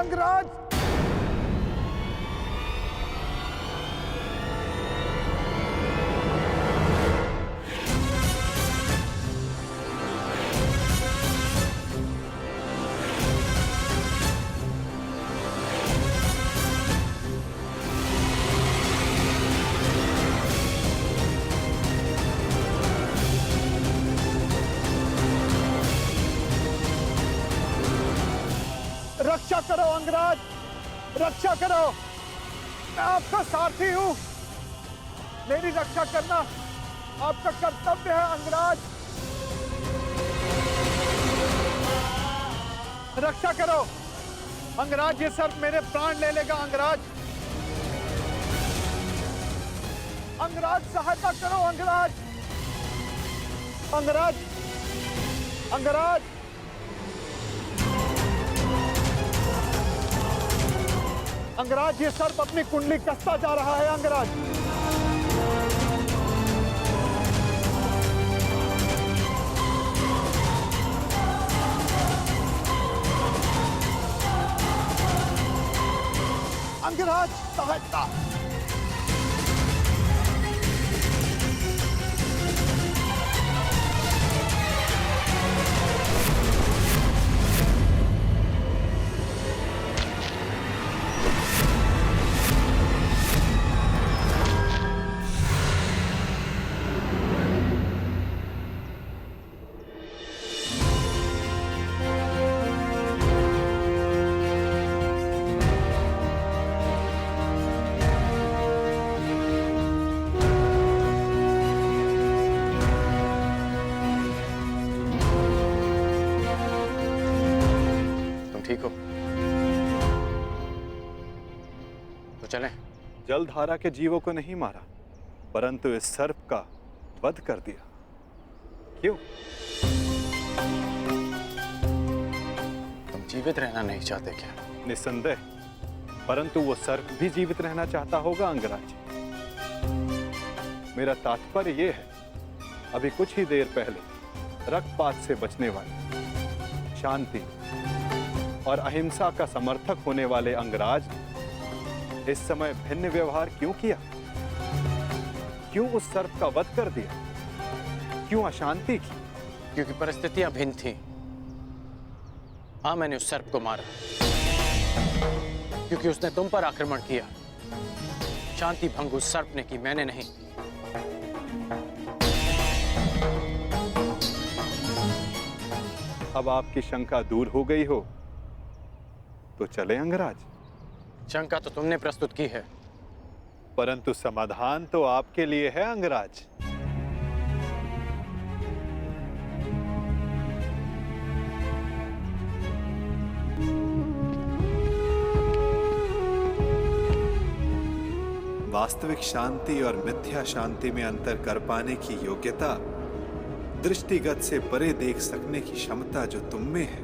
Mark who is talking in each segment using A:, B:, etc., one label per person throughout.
A: अंगराज! रक्षा करो अंगराज, रक्षा करो। मैं आपका सारथी हूं, मेरी रक्षा करना आपका कर्तव्य है अंगराज। रक्षा करो अंगराज, ये सर्प मेरे प्राण ले लेगा अंगराज। अंगराज सहायता करो अंगराज, अंगराज, अंगराज। अंगराज, ये सर्प अपनी कुंडली कसता जा रहा है अंगराज। अंगराज सहायता।
B: ठीक हो तो चलें।
C: जलधारा के जीवों को नहीं मारा, परंतु इस सर्प का वध कर दिया। क्यों?
B: तुम जीवित रहना नहीं चाहते क्या?
C: निस्संदेह, परंतु वो सर्प भी जीवित रहना चाहता होगा अंगराज। मेरा तात्पर्य ये है, अभी कुछ ही देर पहले रक्तपात से बचने वाले, शांति और अहिंसा का समर्थक होने वाले अंगराज इस समय भिन्न व्यवहार क्यों किया? क्यों उस सर्प का वध कर दिया? क्यों अशांति की?
B: क्योंकि परिस्थितियां भिन्न थीं। हाँ, मैंने उस सर्प को मारा क्योंकि उसने तुम पर आक्रमण किया। शांति भंग उस सर्प ने की, मैंने नहीं।
C: अब आपकी शंका दूर हो गई हो तो चले अंगराज।
B: शंका तो तुमने प्रस्तुत की है,
C: परंतु समाधान तो आपके लिए है अंगराज।
D: वास्तविक शांति और मिथ्या शांति में अंतर कर पाने की योग्यता, दृष्टिगत से परे देख सकने की क्षमता जो तुम में है,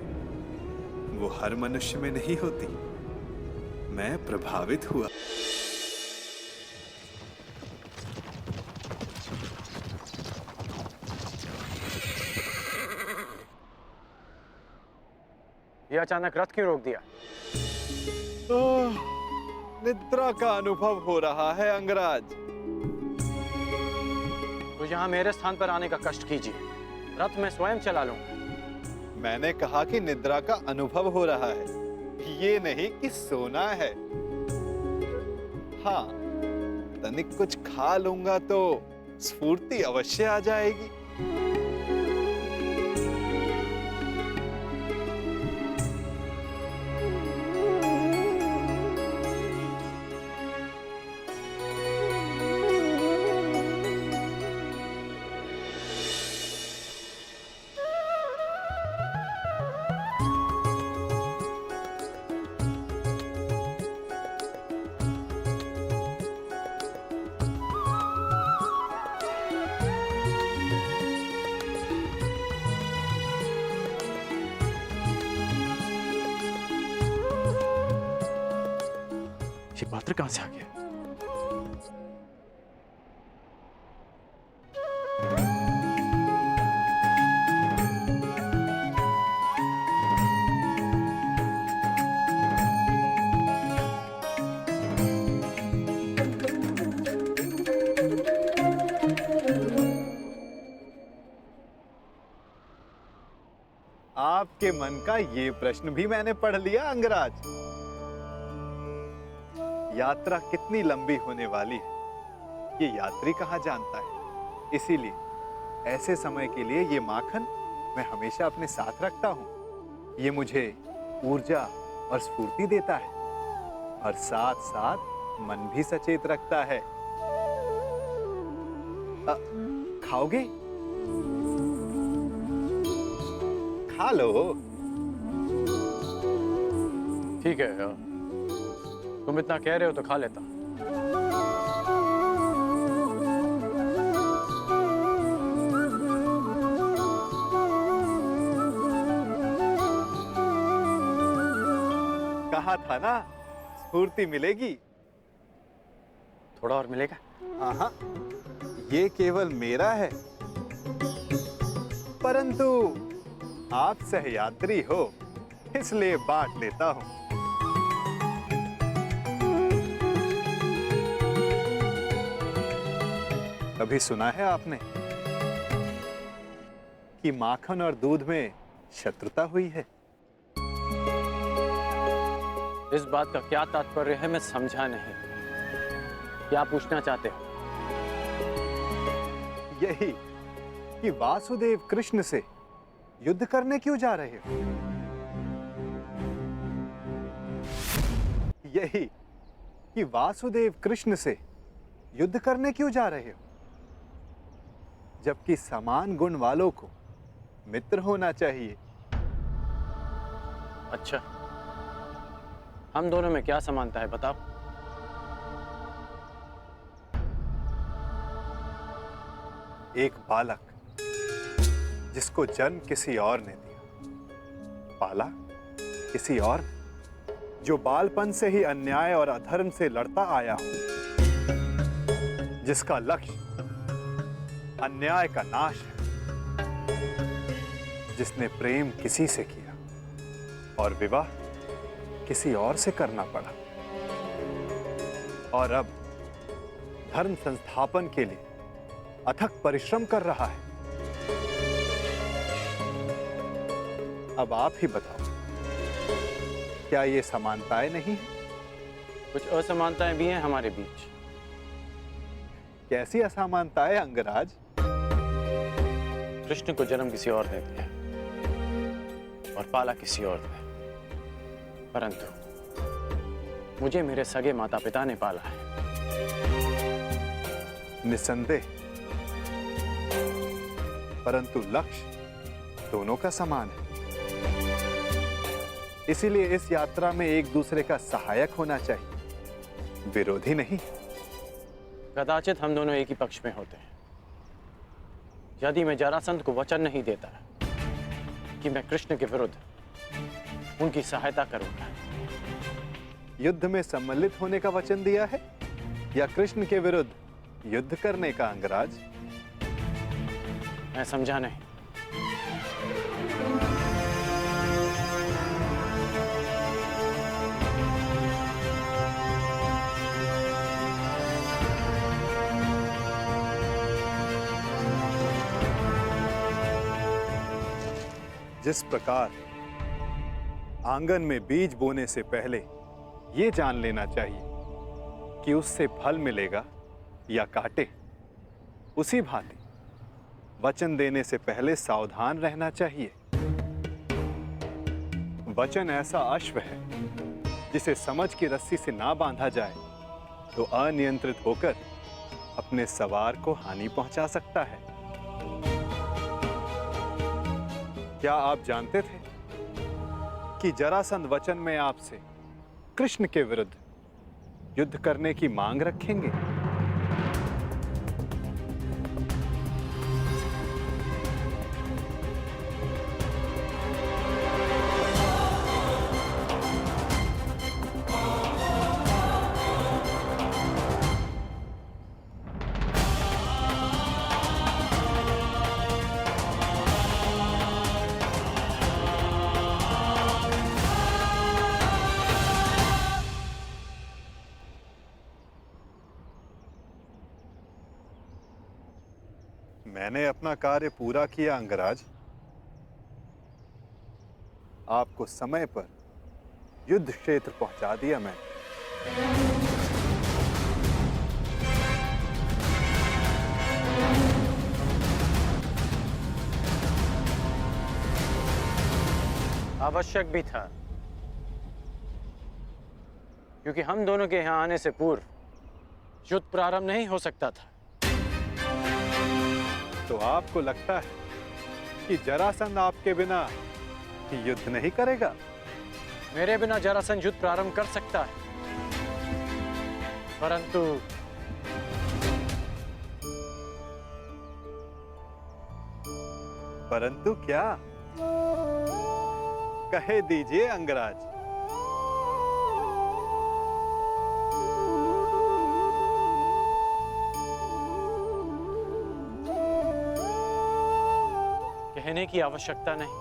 D: वो हर मनुष्य में नहीं होती। मैं प्रभावित हुआ।
B: ये अचानक रथ क्यों रोक दिया?
C: निद्रा का अनुभव हो रहा है अंगराज।
B: तो यहाँ मेरे स्थान पर आने का कष्ट कीजिए, रथ मैं स्वयं चला लूंगा।
C: मैंने कहा कि निद्रा का अनुभव हो रहा है, ये नहीं कि सोना है। हाँ, तनिक कुछ खा लूंगा तो स्फूर्ति अवश्य आ जाएगी।
B: ये पात्र कहां से आ गया?
C: आपके मन का ये प्रश्न भी मैंने पढ़ लिया अंगराज। यात्रा कितनी लंबी होने वाली है ये यात्री कहाँ जानता है। इसीलिए ऐसे समय के लिए ये माखन मैं हमेशा अपने साथ रखता हूँ। ये मुझे ऊर्जा और स्फूर्ति देता है और साथ साथ मन भी सचेत रखता है। खाओगे? खा लो।
B: ठीक है, तुम इतना कह रहे हो तो खा लेता।
C: कहा था ना स्फूर्ति मिलेगी।
B: थोड़ा और मिलेगा?
C: हाँ, ये केवल मेरा है, परंतु आप सहयात्री हो इसलिए बांट लेता हूं। कभी सुना है आपने कि माखन और दूध में शत्रुता हुई है?
B: इस बात का क्या तात्पर्य है मैं समझा नहीं। क्या पूछना चाहते हो?
C: यही कि वासुदेव कृष्ण से युद्ध करने क्यों जा रहे हो? यही कि वासुदेव कृष्ण से युद्ध करने क्यों जा रहे हो? जबकि समान गुण वालों को मित्र होना चाहिए।
B: अच्छा, हम दोनों में क्या समानता है बताओ?
C: एक बालक जिसको जन्म किसी और ने दिया, पाला किसी और, जो बालपन से ही अन्याय और अधर्म से लड़ता आया हो, जिसका लक्ष्य अन्याय का नाश है, जिसने प्रेम किसी से किया और विवाह किसी और से करना पड़ा, और अब धर्म संस्थापन के लिए अथक परिश्रम कर रहा है। अब आप ही बताओ, क्या ये समानताएं नहीं है?
B: कुछ असमानताएं भी हैं हमारे बीच।
C: कैसी असमानताएं अंगराज?
B: कृष्ण को जन्म किसी और ने दिया और पाला किसी और ने, परंतु मुझे मेरे सगे माता पिता ने पाला है।
C: निसंदेह, परंतु लक्ष्य दोनों का समान है। इसीलिए इस यात्रा में एक दूसरे का सहायक होना चाहिए, विरोधी नहीं।
B: कदाचित हम दोनों एक ही पक्ष में होते हैं। यदि मैं जरासंध को वचन नहीं देता कि मैं कृष्ण के विरुद्ध उनकी सहायता करूंगा।
C: युद्ध में सम्मिलित होने का वचन दिया है या कृष्ण के विरुद्ध युद्ध करने का अंगराज?
B: मैं समझा नहीं।
C: जिस प्रकार आंगन में बीज बोने से पहले यह जान लेना चाहिए कि उससे फल मिलेगा या कांटे, उसी भांति वचन देने से पहले सावधान रहना चाहिए। वचन ऐसा अश्व है जिसे समझ की रस्सी से ना बांधा जाए तो अनियंत्रित होकर अपने सवार को हानि पहुंचा सकता है। क्या आप जानते थे कि जरासंध वचन में आपसे कृष्ण के विरुद्ध युद्ध करने की मांग रखेंगे? मैंने अपना कार्य पूरा किया अंगराज। आपको समय पर युद्ध क्षेत्र पहुंचा दिया मैंने।
B: आवश्यक भी था, क्योंकि हम दोनों के यहां आने से पूर्व युद्ध प्रारंभ नहीं हो सकता था।
C: तो आपको लगता है कि जरासंध आपके बिना युद्ध नहीं करेगा?
B: मेरे बिना जरासंध युद्ध प्रारंभ कर सकता है,
C: परंतु क्या? कहे दीजिए अंगराज।
B: कहने की आवश्यकता नहीं,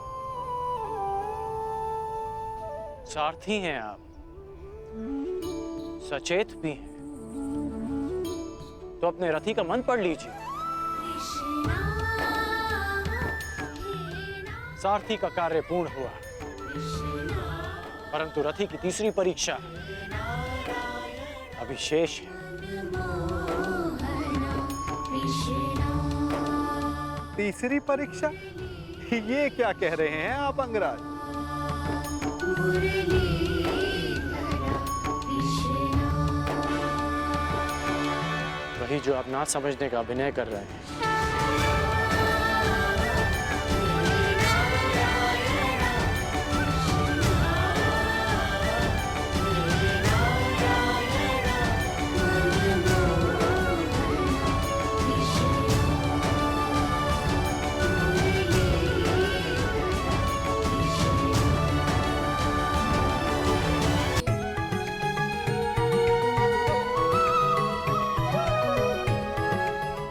B: सारथी हैं आप, सचेत भी हैं, तो अपने रथी का मन पढ़ लीजिए। सारथी का कार्य पूर्ण हुआ, परंतु रथी की तीसरी परीक्षा अभी शेष है।
C: तीसरी परीक्षा? ये क्या कह रहे हैं आप अंगराज?
B: वही जो आप ना समझने का अभिनय कर रहे हैं।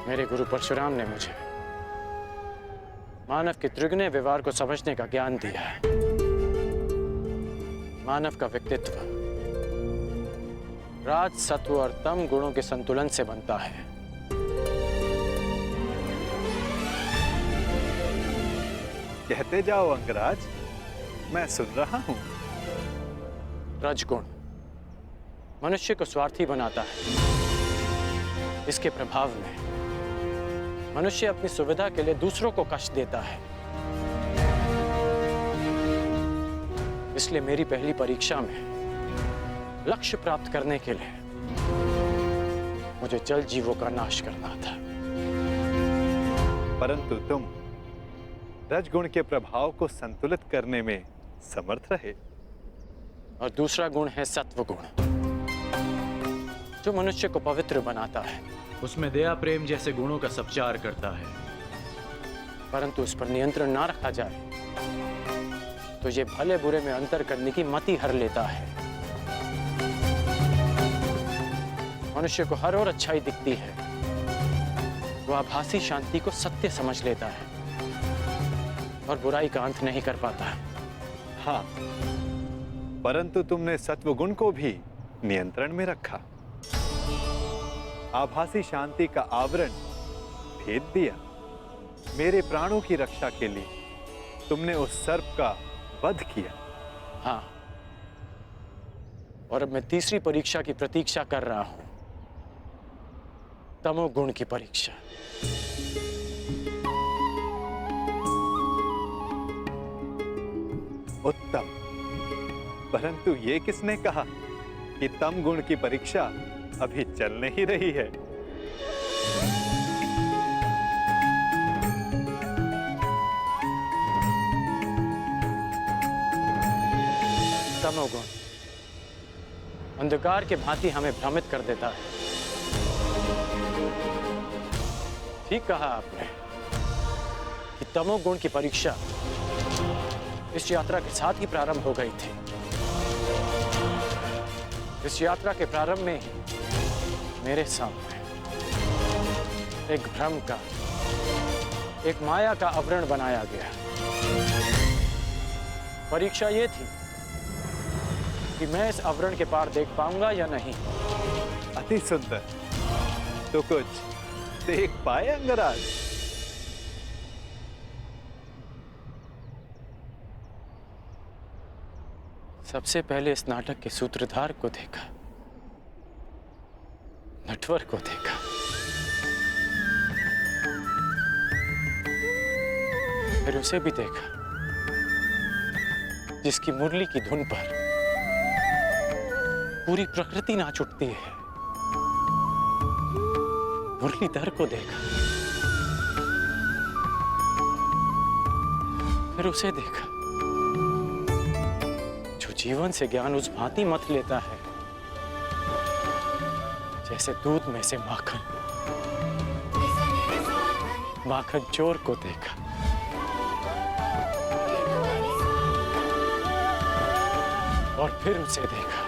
B: मेरे गुरु परशुराम ने मुझे मानव के त्रिगुणीय व्यवहार को समझने का ज्ञान दिया है। मानव का व्यक्तित्व राज, सत्व और तम गुणों के संतुलन से बनता है।
C: कहते जाओ अंगराज, मैं सुन रहा हूं।
B: रजगुण मनुष्य को स्वार्थी बनाता है। इसके प्रभाव में मनुष्य अपनी सुविधा के लिए दूसरों को कष्ट देता है। इसलिए मेरी पहली परीक्षा में लक्ष्य प्राप्त करने के लिए मुझे जल जीवों का नाश करना था।
C: परंतु तुम रजगुण के प्रभाव को संतुलित करने में समर्थ रहे।
B: और दूसरा गुण है सत्व गुण, जो मनुष्य को पवित्र बनाता है। उसमें दया, प्रेम जैसे गुणों का संचार करता है। परंतु उस पर नियंत्रण ना रखा जाए तो ये भले बुरे में अंतर करने की मति हर लेता है। मनुष्य को हर ओर अच्छाई दिखती है, वो आभासी शांति को सत्य समझ लेता है और बुराई का अंत नहीं कर पाता।
C: हाँ, परंतु तुमने सत्वगुण को भी नियंत्रण में रखा। आभासी शांति का आवरण भेद दिया। मेरे प्राणों की रक्षा के लिए तुमने उस सर्प का वध किया।
B: हाँ, और अब मैं तीसरी परीक्षा की प्रतीक्षा कर रहा हूं, तमोगुण की परीक्षा।
C: उत्तम, परंतु ये किसने कहा कि तम गुण की परीक्षा अभी चल नहीं रही है?
B: तमोगुण अंधकार के भांति हमें भ्रमित कर देता है। ठीक कहा आपने कि तमोगुण की परीक्षा इस यात्रा के साथ ही प्रारंभ हो गई थी। इस यात्रा के प्रारंभ में ही मेरे सामने एक भ्रम का, एक माया का आवरण बनाया गया। परीक्षा ये थी कि मैं इस आवरण के पार देख पाऊंगा या नहीं।
C: अति सुंदर। तो कुछ देख पाए अंगराज?
B: सबसे पहले इस नाटक के सूत्रधार को देखा, नटवर को देखा, फिर उसे भी देखा जिसकी मुरली की धुन पर पूरी प्रकृति नाच उठती है। मुरलीधर को देखा, फिर उसे देखा जो जीवन से ज्ञान उस भांति मत लेता है जैसे दूध में से माखन। माखन चोर को देखा, और फिर उसे देखा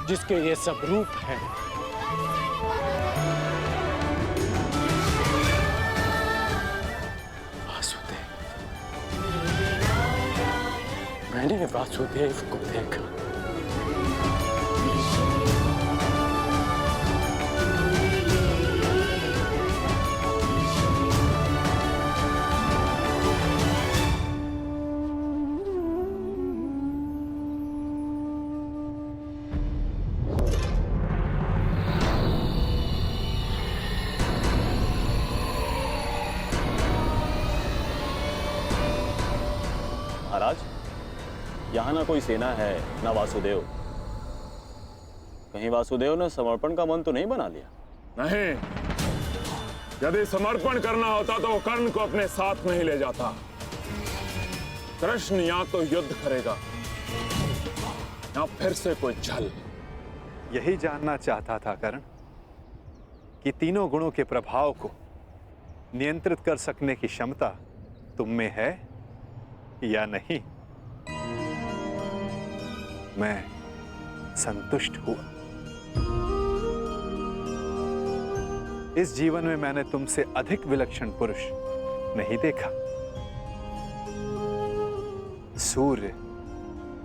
B: जिसके ये सब रूप है। वासुदेव। मैंने वासुदेव को देखा।
E: महाराज, यहाँ ना कोई सेना है ना वासुदेव। कहीं वासुदेव ने समर्पण का मन तो नहीं बना लिया?
F: नहीं, यदि समर्पण करना होता तो वो कर्ण को अपने साथ नहीं ले जाता। कृष्ण या तो युद्ध करेगा या फिर से कोई छल।
C: यही जानना चाहता था कर्ण कि तीनों गुणों के प्रभाव को नियंत्रित कर सकने की क्षमता तुम में है या नहीं। मैं संतुष्ट हुआ। इस जीवन में मैंने तुमसे अधिक विलक्षण पुरुष नहीं देखा। सूर्य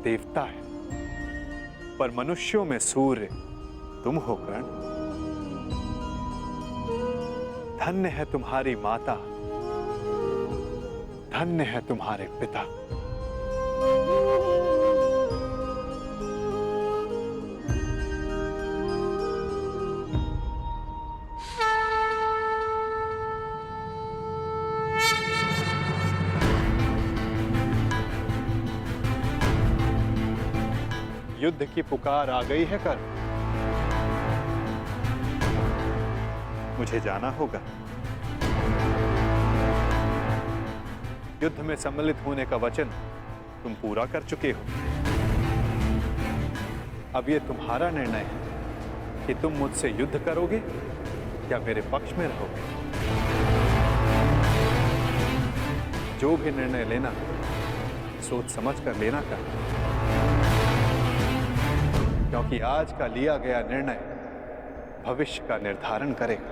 C: देवता है, पर मनुष्यों में सूर्य तुम हो कर्ण। धन्य है तुम्हारी माता, धन्य है तुम्हारे पिता। युद्ध की पुकार आ गई है कर्ण। मुझे जाना होगा। युद्ध में सम्मिलित होने का वचन तुम पूरा कर चुके हो। अब यह तुम्हारा निर्णय है कि तुम मुझसे युद्ध करोगे या मेरे पक्ष में रहोगे। जो भी निर्णय लेना सोच समझ कर लेना कर, क्योंकि आज का लिया गया निर्णय भविष्य का निर्धारण करेगा।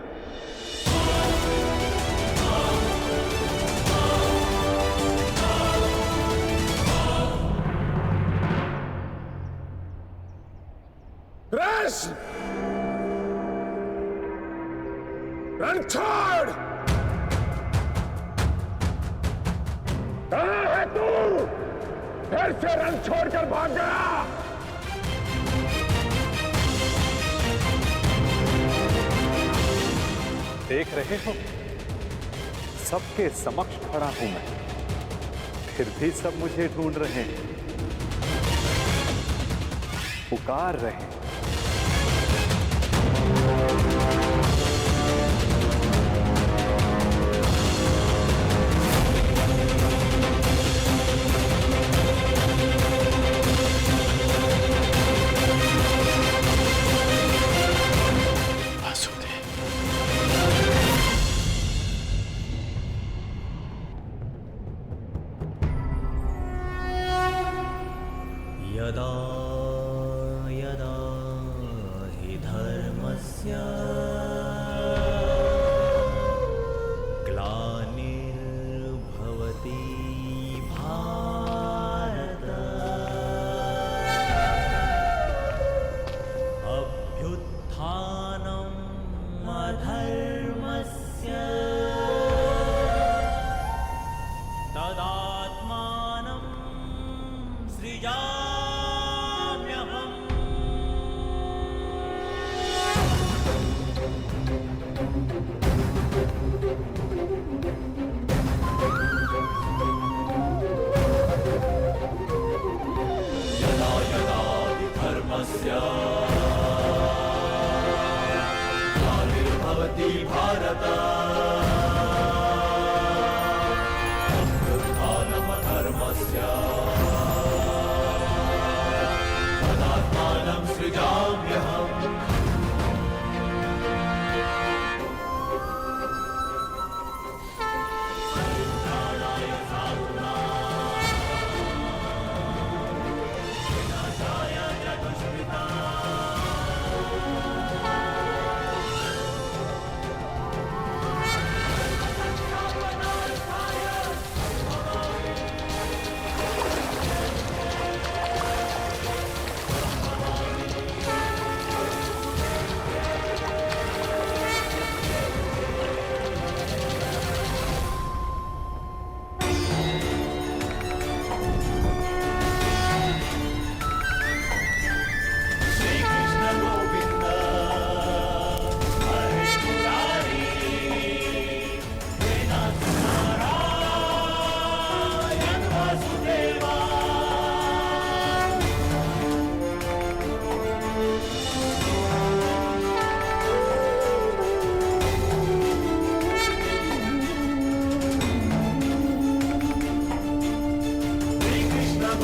F: कृष्ण, रण छोड़। कहाँ है तू? फिर से रण छोड़कर भाग गया।
C: देख रहे हो, सबके समक्ष खड़ा हूं मैं, फिर भी सब मुझे ढूंढ रहे हैं, पुकार रहे हैं।
G: यदा यदा हि धर्मस्य ग्लानिर्भवति भारत अभ्युत्थानम् अधर्मस्य तदात्मानं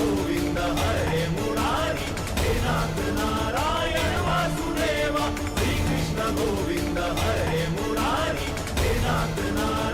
G: गोविंद हरे मुरारी हे नाथ नारायण वासुदेवा श्री कृष्ण गोविंद हरे मुरारी हे नाथ नारायण